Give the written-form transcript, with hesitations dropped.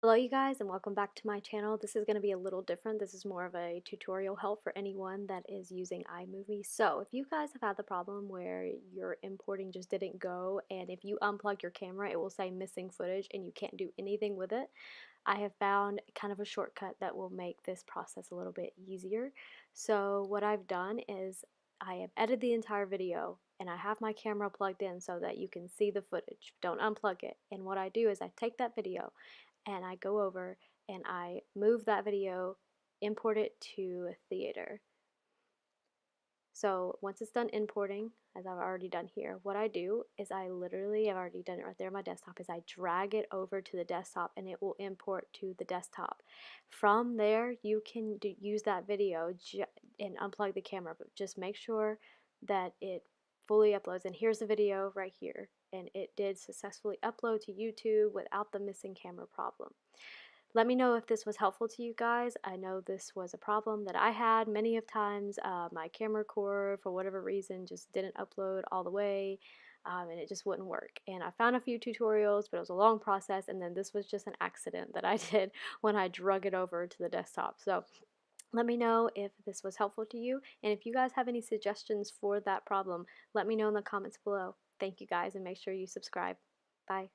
Hello you guys and welcome back to my channel. This is going to be a little different. This is more of a tutorial help for anyone that is using iMOVIE. So if you guys have had the problem where your importing just didn't go, and if you unplug your camera it will say missing footage and you can't do anything with it, I have found kind of a shortcut that will make this process a little bit easier. So what I've done is I have edited the entire video and I have my camera plugged in so that you can see the footage. Don't unplug it. And what I do is I take that video and I go over and I move that video, import it to Theater. So once it's done importing, as I've already done here, what I do is I've already done it right there on my desktop, is I drag it over to the desktop and it will import to the desktop. From there, you can use that video and unplug the camera, but just make sure that it fully uploads. And here's the video right here. And it did successfully upload to YouTube without the missing camera problem. Let me know if this was helpful to you guys. I know this was a problem that I had many of times. My camera cord, for whatever reason, just didn't upload all the way, and it just wouldn't work. And I found a few tutorials, but it was a long process, and then this was just an accident that I did when I drug it over to the desktop. So let me know if this was helpful to you, and if you guys have any suggestions for that problem, let me know in the comments below. Thank you guys, and make sure you subscribe. Bye.